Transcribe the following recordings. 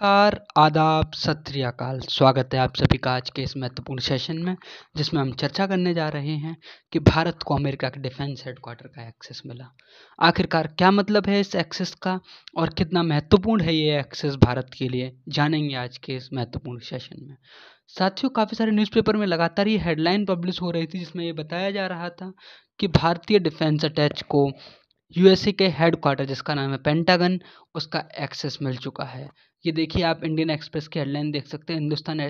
नमस्कार, आदाब, सत श्री अकाल। स्वागत है आप सभी का आज के इस महत्वपूर्ण सेशन में, जिसमें हम चर्चा करने जा रहे हैं कि भारत को अमेरिका के डिफेंस हेडक्वार्टर का एक्सेस मिला। आखिरकार क्या मतलब है इस एक्सेस का और कितना महत्वपूर्ण है ये एक्सेस भारत के लिए, जानेंगे आज के इस महत्वपूर्ण सेशन में। साथियों, काफ़ी सारे न्यूज़पेपर में लगातार ये हेडलाइन पब्लिश हो रही थी, जिसमें ये बताया जा रहा था कि भारतीय डिफेंस अटैच को यूएसए के हेडक्वार्टर, जिसका नाम है पेंटागन, उसका एक्सेस मिल चुका है। ये देखिए, आप इंडियन एक्सप्रेस की हेडलाइन देख सकते हैं, हिंदुस्तान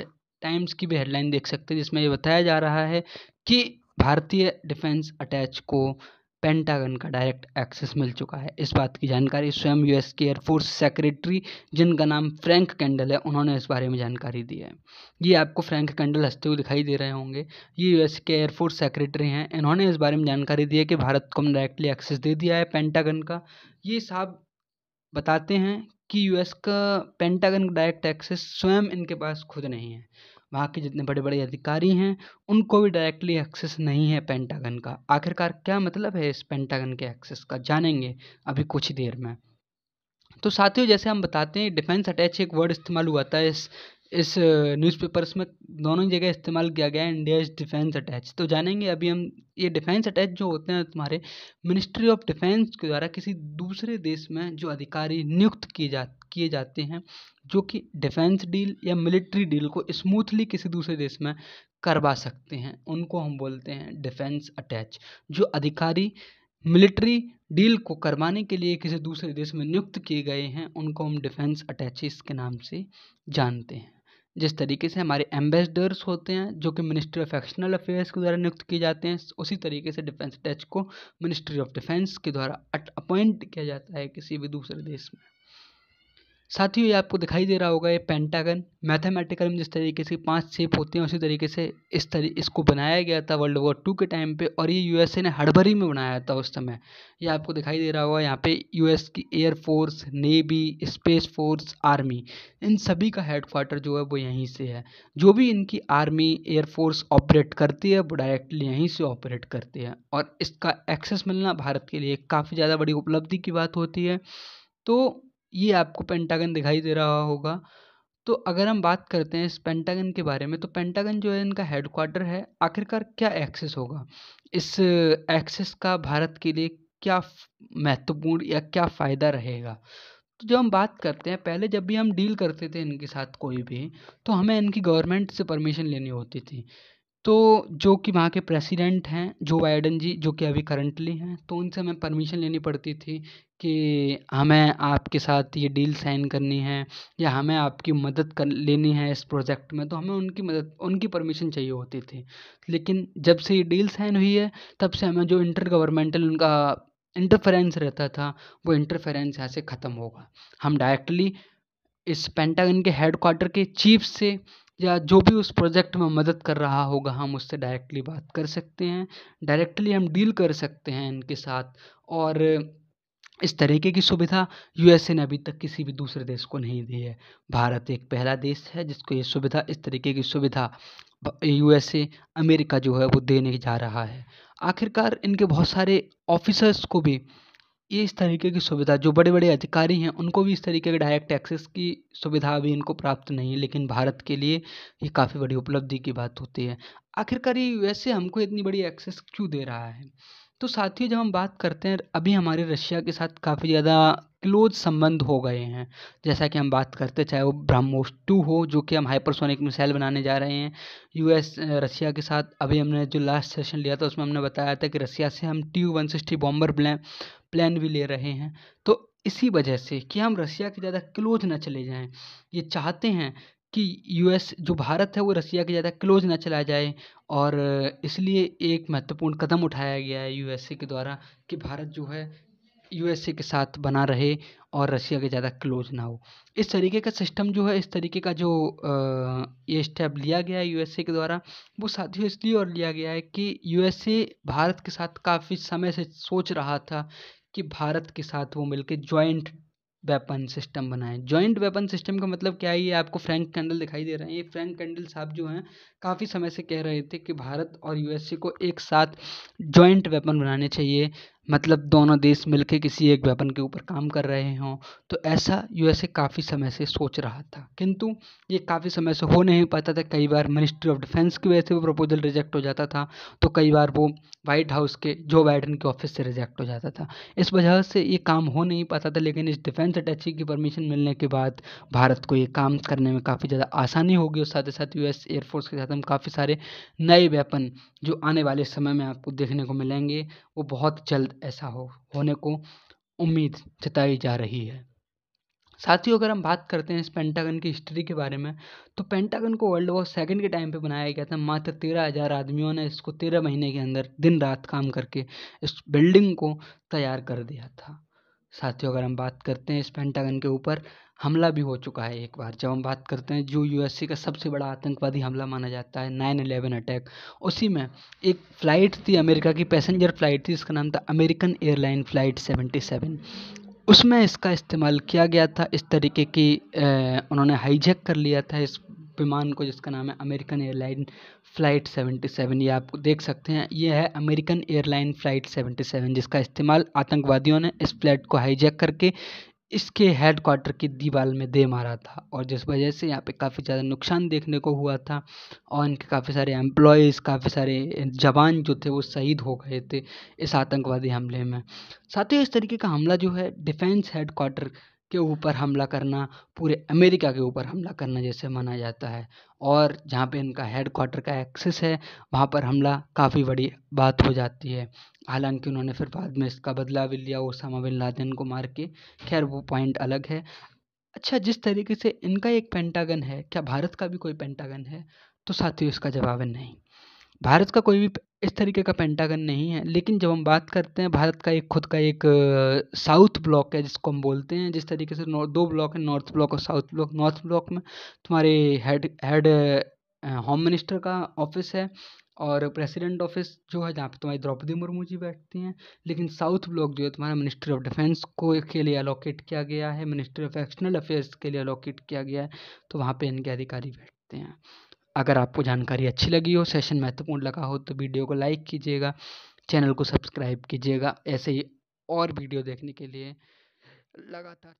टाइम्स की भी हेडलाइन देख सकते हैं, जिसमें ये बताया जा रहा है कि भारतीय डिफेंस अटैच को पेंटागन का डायरेक्ट एक्सेस मिल चुका है। इस बात की जानकारी स्वयं यूएस के एयरफोर्स सेक्रेटरी, जिनका नाम फ्रैंक कैंडल है, उन्होंने इस बारे में जानकारी दी है। ये आपको फ्रैंक कैंडल हंसते हुए दिखाई दे रहे होंगे। ये यूएस के एयरफोर्स सेक्रेटरी हैं। इन्होंने इस बारे में जानकारी दी है कि भारत को हमने डायरेक्टली एक्सेस दे दिया है पेंटागन का। ये साहब बताते हैं कि यूएस का पेंटागन का डायरेक्ट एक्सेस स्वयं इनके पास खुद नहीं है। वहाँ के जितने बड़े बड़े अधिकारी हैं, उनको भी डायरेक्टली एक्सेस नहीं है पेंटागन का। आखिरकार क्या मतलब है इस पेंटागन के एक्सेस का, जानेंगे अभी कुछ देर में। तो साथियों, जैसे हम बताते हैं, डिफेंस अटैच एक वर्ड इस्तेमाल हुआ था इस न्यूज़पेपर्स में, दोनों ही जगह इस्तेमाल किया गया है, इंडिया इज डिफेंस अटैच। तो जानेंगे अभी हम ये डिफेंस अटैच जो होते हैं तुम्हारे मिनिस्ट्री ऑफ डिफेंस के द्वारा किसी दूसरे देश में जो अधिकारी नियुक्त किए जाते हैं, जो कि डिफेंस डील या मिलिट्री डील को स्मूथली किसी दूसरे देश में करवा सकते हैं, उनको हम बोलते हैं डिफेंस अटैच। जो अधिकारी मिलिट्री डील को करवाने के लिए किसी दूसरे देश में नियुक्त किए गए हैं, उनको हम डिफेंस अटैचेस के नाम से जानते हैं। जिस तरीके से हमारे एम्बेसडर्स होते हैं, जो कि मिनिस्ट्री ऑफ एक्सटर्नल अफेयर्स के द्वारा नियुक्त किए जाते हैं, उसी तरीके से डिफेंस अटैच को मिनिस्ट्री ऑफ डिफेंस के द्वारा अपॉइंट किया जाता है किसी भी दूसरे देश में। साथियों, ये आपको दिखाई दे रहा होगा, ये पेंटागन मैथमेटिकल में जिस तरीके से 5 शेप होते हैं, उसी तरीके से इसको बनाया गया था वर्ल्ड वॉर 2 के टाइम पे, और ये यूएसए ने हड़बड़ी में बनाया था उस समय। ये आपको दिखाई दे रहा होगा, यहाँ पे यूएस की air force, navy, space force, army, इन सभी का हेडक्वार्टर जो है वो यहीं से है। जो भी इनकी आर्मी, एयरफोर्स ऑपरेट करती है, वो डायरेक्टली यहीं से ऑपरेट करती है, और इसका एक्सेस मिलना भारत के लिए काफ़ी ज़्यादा बड़ी उपलब्धि की बात होती है। तो ये आपको पेंटागन दिखाई दे रहा होगा। तो अगर हम बात करते हैं इस पेंटागन के बारे में, तो पेंटागन जो है इनका हेडक्वार्टर है। आखिरकार क्या एक्सेस होगा, इस एक्सेस का भारत के लिए क्या महत्वपूर्ण या क्या फ़ायदा रहेगा। तो जब हम बात करते हैं, पहले जब भी हम डील करते थे इनके साथ कोई भी, तो हमें इनकी गवर्नमेंट से परमिशन लेनी होती थी। तो जो कि वहाँ के प्रेसिडेंट हैं जो बाइडेन जी, जो कि अभी करंटली हैं, तो उनसे हमें परमिशन लेनी पड़ती थी कि हमें आपके साथ ये डील साइन करनी है या हमें आपकी मदद कर लेनी है इस प्रोजेक्ट में, तो हमें उनकी परमिशन चाहिए होती थी। लेकिन जब से ये डील साइन हुई है, तब से हमें जो इंटर गवर्नमेंटल उनका इंटरफेरेंस रहता था, वो इंटरफेरेंस यहाँ से ख़त्म होगा। हम डायरेक्टली इस पेंटागन के हेडक्वार्टर के चीफ से या जो भी उस प्रोजेक्ट में मदद कर रहा होगा, हम उससे डायरेक्टली बात कर सकते हैं, डायरेक्टली हम डील कर सकते हैं इनके साथ। और इस तरीके की सुविधा यूएसए ने अभी तक किसी भी दूसरे देश को नहीं दी है। भारत एक पहला देश है जिसको ये सुविधा, इस तरीके की सुविधा यूएसए, अमेरिका जो है वो देने जा रहा है। आखिरकार इनके बहुत सारे ऑफिसर्स को भी ये इस तरीके की सुविधा, जो बड़े बड़े अधिकारी हैं, उनको भी इस तरीके के डायरेक्ट एक्सेस की सुविधा अभी इनको प्राप्त नहीं है, लेकिन भारत के लिए ये काफ़ी बड़ी उपलब्धि की बात होती है। आखिरकार ये यूएसए हमको इतनी बड़ी एक्सेस क्यों दे रहा है। तो साथियों, जब हम बात करते हैं, अभी हमारे रशिया के साथ काफ़ी ज़्यादा क्लोज संबंध हो गए हैं। जैसा कि हम बात करते, चाहे वो ब्रह्मोस 2 हो, जो कि हम हाइपरसोनिक मिसाइल बनाने जा रहे हैं रशिया के साथ। अभी हमने जो लास्ट सेशन लिया था, उसमें हमने बताया था कि रशिया से हम TU-160 बॉम्बर प्लान भी ले रहे हैं। तो इसी वजह से कि हम रशिया के ज़्यादा क्लोज ना चले जाएं, ये चाहते हैं कि यूएस, जो भारत है, वो रशिया के ज़्यादा क्लोज ना चला जाए, और इसलिए एक महत्वपूर्ण कदम उठाया गया है यूएसए के द्वारा कि भारत जो है यूएसए के साथ बना रहे और रशिया के ज़्यादा क्लोज ना हो। इस तरीके का सिस्टम जो है, इस तरीके का जो ये स्टेप लिया गया है यूएसए के द्वारा, वो साथियों इसलिए और लिया गया है कि यूएसए भारत के साथ काफ़ी समय से सोच रहा था कि भारत के साथ वो मिलकर जॉइंट वेपन सिस्टम बनाएं। जॉइंट वेपन सिस्टम का मतलब क्या है, ये आपको फ्रैंक कैंडल दिखाई दे रहे हैं। ये फ्रैंक कैंडल साहब जो हैं, काफ़ी समय से कह रहे थे कि भारत और यूएसए को एक साथ जॉइंट वेपन बनाने चाहिए, मतलब दोनों देश मिलकर किसी एक वेपन के ऊपर काम कर रहे हों। तो ऐसा यूएसए काफ़ी समय से सोच रहा था, किंतु ये काफ़ी समय से हो नहीं पाता था। कई बार मिनिस्ट्री ऑफ डिफेंस की वजह से वो प्रपोजल रिजेक्ट हो जाता था, तो कई बार वो व्हाइट हाउस के जो बाइडन के ऑफिस से रिजेक्ट हो जाता था। इस वजह से ये काम हो नहीं पाता था, लेकिन इस डिफेंस अटैची की परमिशन मिलने के बाद भारत को ये काम करने में काफ़ी ज़्यादा आसानी होगी, और साथ ही साथ यूएस एयरफोर्स के साथ हम काफ़ी सारे नए वेपन जो आने वाले समय में आपको देखने को मिलेंगे, वो बहुत जल्द ऐसा होने को उम्मीद जताई जा रही है। साथियों, अगर हम बात करते हैं इस पेंटागन की हिस्ट्री के बारे में, तो पेंटागन को वर्ल्ड वॉर सेकंड के टाइम पे बनाया गया था। मात्र 13,000 आदमियों ने इसको 13 महीने के अंदर दिन रात काम करके इस बिल्डिंग को तैयार कर दिया था। साथियों, अगर हम बात करते हैं इस पेंटागन के ऊपर हमला भी हो चुका है एक बार। जब हम बात करते हैं जो यूएसए का सबसे बड़ा आतंकवादी हमला माना जाता है 9/11 अटैक, उसी में एक फ़्लाइट थी अमेरिका की, पैसेंजर फ़्लाइट थी, इसका नाम था अमेरिकन एयरलाइन फ़्लाइट 77। उसमें इसका इस्तेमाल किया गया था। इस तरीके की उन्होंने हाईजैक कर लिया था इस विमान को, जिसका नाम है अमेरिकन एयरलाइन फ़्लाइट 77। ये आप देख सकते हैं, ये है अमेरिकन एयरलाइन फ़्लाइट 77, जिसका इस्तेमाल आतंकवादियों ने इस फ्लाइट को हाईजैक करके इसके हेडक्वार्टर की दीवार में दे मारा था, और जिस वजह से यहाँ पे काफ़ी ज़्यादा नुकसान देखने को हुआ था, और इनके काफ़ी सारे एम्प्लॉयज़, काफ़ी सारे जवान जो थे वो शहीद हो गए थे इस आतंकवादी हमले में। साथ ही इस तरीके का हमला जो है डिफेंस हेडक्वार्टर के ऊपर हमला करना, पूरे अमेरिका के ऊपर हमला करना जैसे माना जाता है, और जहाँ पे इनका हेडक्वार्टर का एक्सेस है वहाँ पर हमला काफ़ी बड़ी बात हो जाती है। हालांकि उन्होंने फिर बाद में इसका बदला भी लिया ओसामा बिन लादेन को मार के, खैर वो पॉइंट अलग है। अच्छा, जिस तरीके से इनका एक पेंटागन है, क्या भारत का भी कोई पेंटागन है? तो साथियों, इसका जवाब है नहीं। भारत का कोई भी इस तरीके का पेंटागन नहीं है। लेकिन जब हम बात करते हैं, भारत का एक खुद का एक साउथ ब्लॉक है जिसको हम बोलते हैं, जिस तरीके से दो ब्लॉक है, नॉर्थ ब्लॉक और साउथ ब्लॉक। नॉर्थ ब्लॉक में तुम्हारे हेड होम मिनिस्टर का ऑफिस है, और प्रेसिडेंट ऑफिस जो है जहाँ पे तुम्हारी द्रौपदी मुर्मू जी बैठती हैं। लेकिन साउथ ब्लॉक जो है तुम्हारा मिनिस्ट्री ऑफ डिफेंस को के लिए अलोकेट किया गया है, मिनिस्ट्री ऑफ एक्सटर्नल अफेयर्स के लिए अलोकेट किया गया है, तो वहाँ पे इनके अधिकारी बैठते हैं। अगर आपको जानकारी अच्छी लगी हो, सेशन महत्वपूर्ण लगा हो, तो वीडियो को लाइक कीजिएगा, चैनल को सब्सक्राइब कीजिएगा। ऐसे ही और वीडियो देखने के लिए लगातार